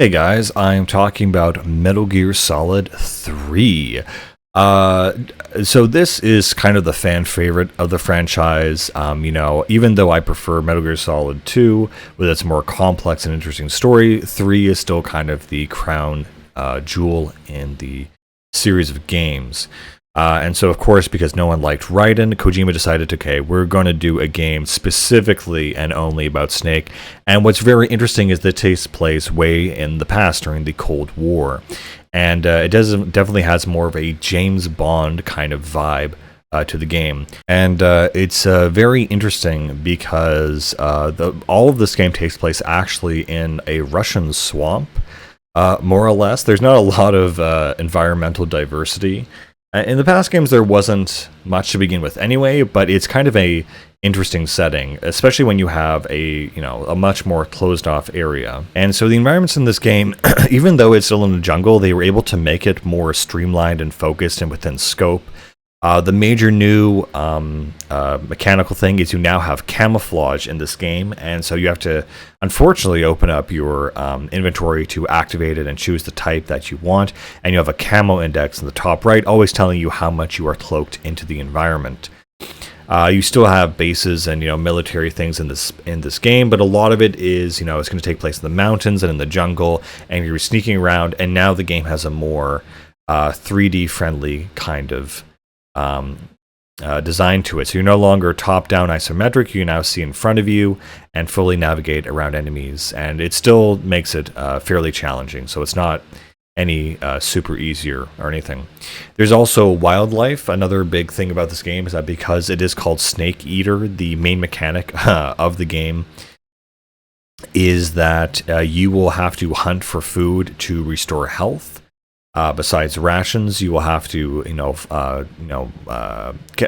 Hey guys, I'm talking about Metal Gear Solid 3. So this is kind of the fan favorite of the franchise. Even though I prefer Metal Gear Solid 2 with its more complex and interesting story, 3 is still kind of the crown jewel in the series of games. And so, of course, because no one liked Raiden, Kojima decided, okay, we're going to do a game specifically and only about Snake. And what's very interesting is that it takes place way in the past during the Cold War. And definitely has more of a James Bond kind of vibe to the game. And it's very interesting because all of this game takes place actually in a Russian swamp, more or less. There's not a lot of environmental diversity. In the past games, there wasn't much to begin with anyway, but it's kind of a interesting setting, especially when you have a much more closed off area. And so the environments in this game, even though it's still in the jungle, they were able to make it more streamlined and focused and within scope. The major new mechanical thing is you now have camouflage in this game, and so you have to, unfortunately, open up your inventory to activate it and choose the type that you want, and you have a camo index in the top right, always telling you how much you are cloaked into the environment. You still have bases and military things in this game, but a lot of it is it's going to take place in the mountains and in the jungle, and you're sneaking around. And now the game has a more 3D friendly kind of design to it. So you're no longer top-down isometric. You now see in front of you and fully navigate around enemies, and it still makes it fairly challenging. So it's not any super easier or anything. There's also wildlife. Another big thing about this game is that because it is called Snake Eater, the main mechanic of the game is that you will have to hunt for food to restore health. Besides rations, you will have to,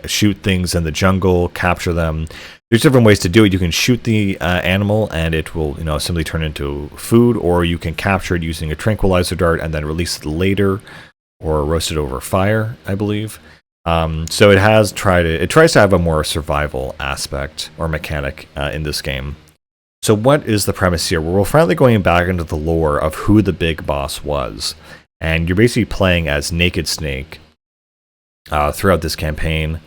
shoot things in the jungle, capture them. There's different ways to do it. You can shoot the animal, and it will, simply turn into food, or you can capture it using a tranquilizer dart and then release it later, or roast it over fire, I believe. So it tries to have a more survival aspect or mechanic in this game. So what is the premise here? Well, we're finally going back into the lore of who the big boss was. And you're basically playing as Naked Snake throughout this campaign.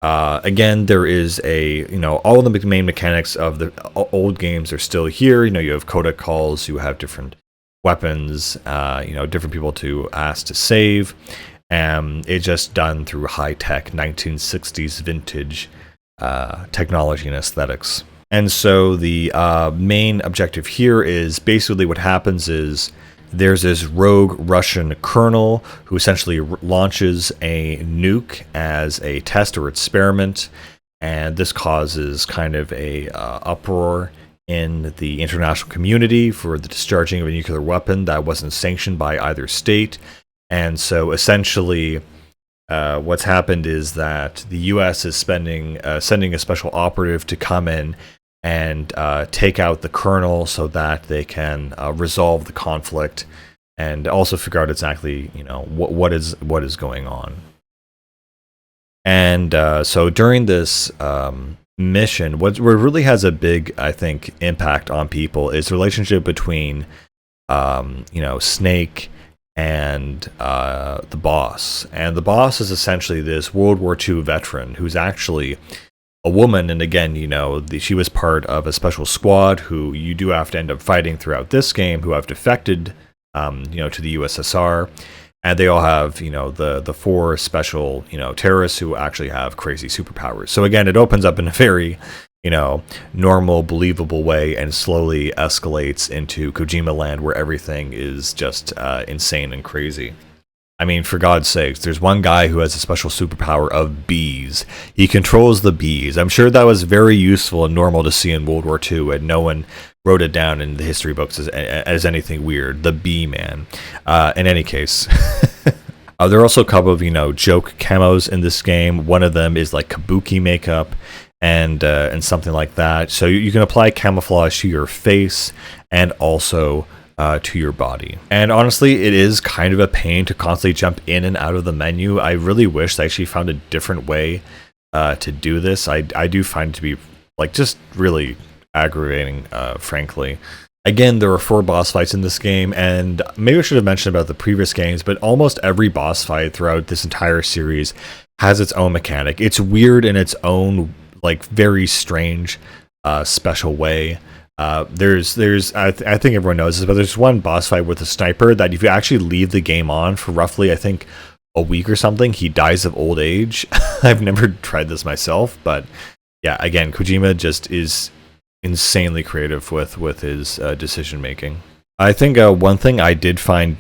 Again, there is all of the main mechanics of the old games are still here. You have codec calls, you have different weapons, different people to ask to save. And it's just done through high-tech 1960s vintage technology and aesthetics. And so the main objective here is basically what happens is there's this rogue Russian colonel who essentially launches a nuke as a test or experiment, and this causes kind of a uproar in the international community for the discharging of a nuclear weapon that wasn't sanctioned by either state. And so essentially what's happened is that the US is sending a special operative to come in and take out the colonel so that they can resolve the conflict and also figure out exactly what is going on. And so during this mission, what really has a big, I think, impact on people is the relationship between Snake and the boss. And the boss is essentially this World War II veteran who's actually a woman, and again, she was part of a special squad who you do have to end up fighting throughout this game, who have defected, to the USSR, and they all have, the four special, terrorists who actually have crazy superpowers. So again, it opens up in a very, normal, believable way, and slowly escalates into Kojima land, where everything is just insane and crazy. I mean, for God's sakes, there's one guy who has a special superpower of bees. He controls the bees. I'm sure that was very useful and normal to see in World War II, and no one wrote it down in the history books as anything weird. The bee man. In any case, there are also a couple of, joke camos in this game. One of them is like kabuki makeup and something like that. So you can apply camouflage to your face and also to your body. And honestly, it is kind of a pain to constantly jump in and out of the menu. I really wish they actually found a different way to do this. I do find it to be just really aggravating, frankly. Again, there are 4 boss fights in this game, and maybe I should have mentioned about the previous games, but almost every boss fight throughout this entire series has its own mechanic. It's weird in its own, like, very strange, special way. I think everyone knows this, but there's one boss fight with a sniper that if you actually leave the game on for roughly, I think, a week or something, he dies of old age. I've never tried this myself, but yeah, again, Kojima just is insanely creative with his decision making. I think one thing I did find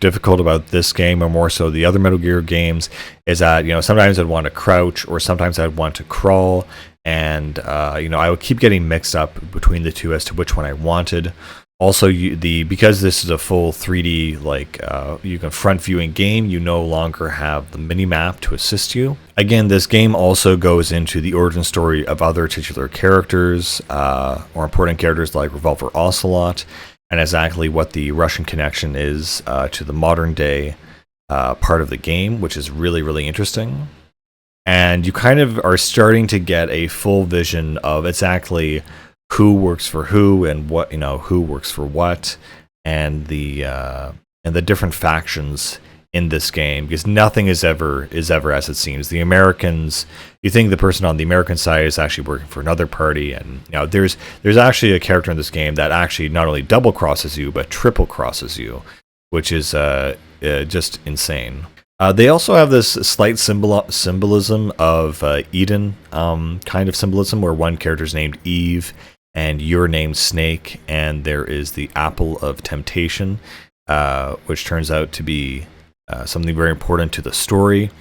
difficult about this game, or more so the other Metal Gear games, is that sometimes I'd want to crouch, or sometimes I'd want to crawl, and I would keep getting mixed up between the two as to which one I wanted. Also, because this is a full 3D, you can front viewing game, you no longer have the mini map to assist you. Again, this game also goes into the origin story of other titular characters, or important characters like Revolver Ocelot, and exactly what the Russian connection is to the modern day part of the game, which is really, really interesting. And you kind of are starting to get a full vision of exactly who works for who, and what who works for what, and the different factions in this game, because nothing is ever as it seems. The Americans, you think the person on the American side is actually working for another party, and there's actually a character in this game that actually not only double crosses you but triple crosses you, which is just insane. They also have this slight symbolism of Eden kind of symbolism, where one character is named Eve and you're named Snake, and there is the Apple of Temptation, which turns out to be something very important to the story.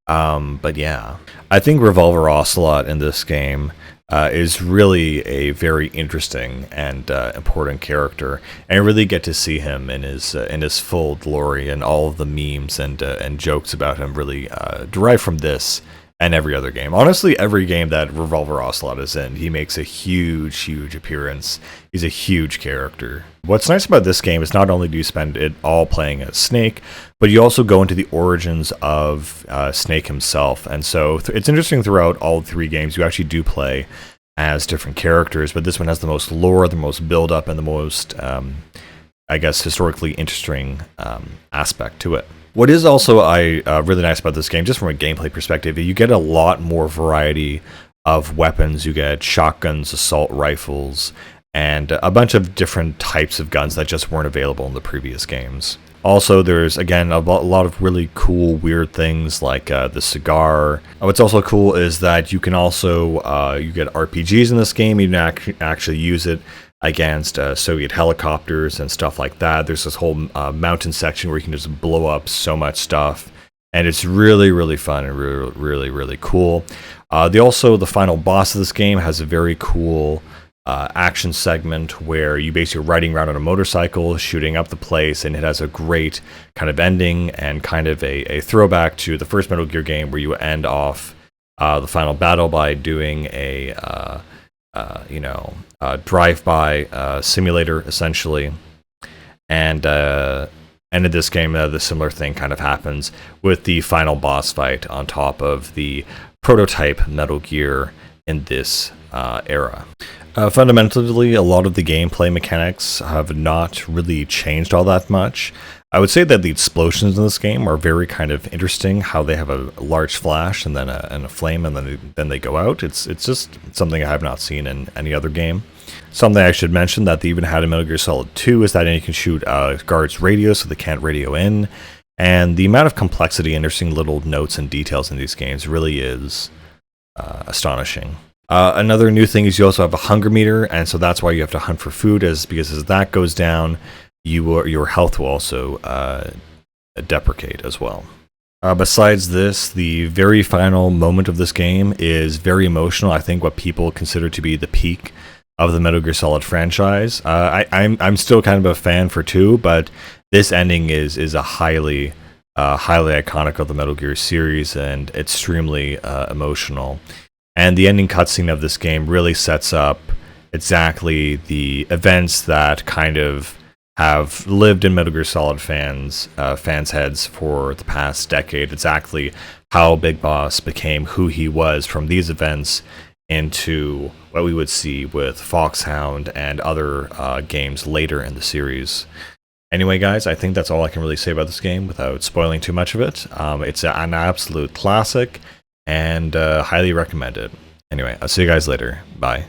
But yeah, I think Revolver Ocelot in this game is really a very interesting and important character, and I really get to see him in his full glory, and all of the memes and jokes about him really derive from this and every other game. Honestly, every game that Revolver Ocelot is in, he makes a huge appearance. He's a huge character. What's nice about this game is not only do you spend it all playing as Snake, but you also go into the origins of Snake himself. And so it's interesting throughout all 3 games, you actually do play as different characters, but this one has the most lore, the most build-up, and the most, I guess, historically interesting aspect to it. What is also really nice about this game, just from a gameplay perspective, you get a lot more variety of weapons. You get shotguns, assault rifles, and a bunch of different types of guns that just weren't available in the previous games. Also, there's, again, a lot of really cool, weird things like the cigar. What's also cool is that you can also, you get RPGs in this game. You can actually use it against Soviet helicopters and stuff like that. There's this whole mountain section where you can just blow up so much stuff, and it's really, really fun and really cool. The final boss of this game has a very cool action segment where you basically are riding around on a motorcycle, shooting up the place, and it has a great kind of ending and kind of a throwback to the first Metal Gear game, where you end off the final battle by doing a drive-by simulator, essentially. And in this game, the similar thing kind of happens with the final boss fight on top of the prototype Metal Gear in this era. Fundamentally, a lot of the gameplay mechanics have not really changed all that much. I would say that the explosions in this game are very kind of interesting, how they have a large flash and then a flame, and then they go out. It's just something I have not seen in any other game. Something I should mention that they even had in Metal Gear Solid 2 is that you can shoot guards' radio so they can't radio in. And the amount of complexity and interesting little notes and details in these games really is astonishing. Another new thing is you also have a hunger meter, and so that's why you have to hunt for food, because as that goes down, your health will also deprecate as well. Besides this, the very final moment of this game is very emotional. I think what people consider to be the peak of the Metal Gear Solid franchise. I'm still kind of a fan for 2, but this ending is a highly iconic of the Metal Gear series and extremely emotional. And the ending cutscene of this game really sets up exactly the events that kind of have lived in Metal Gear Solid fans' heads for the past decade. Exactly how Big Boss became who he was from these events, into what we would see with Foxhound and other games later in the series. Anyway, guys, I think that's all I can really say about this game without spoiling too much of it. It's an absolute classic and highly recommended. Anyway, I'll see you guys later. Bye.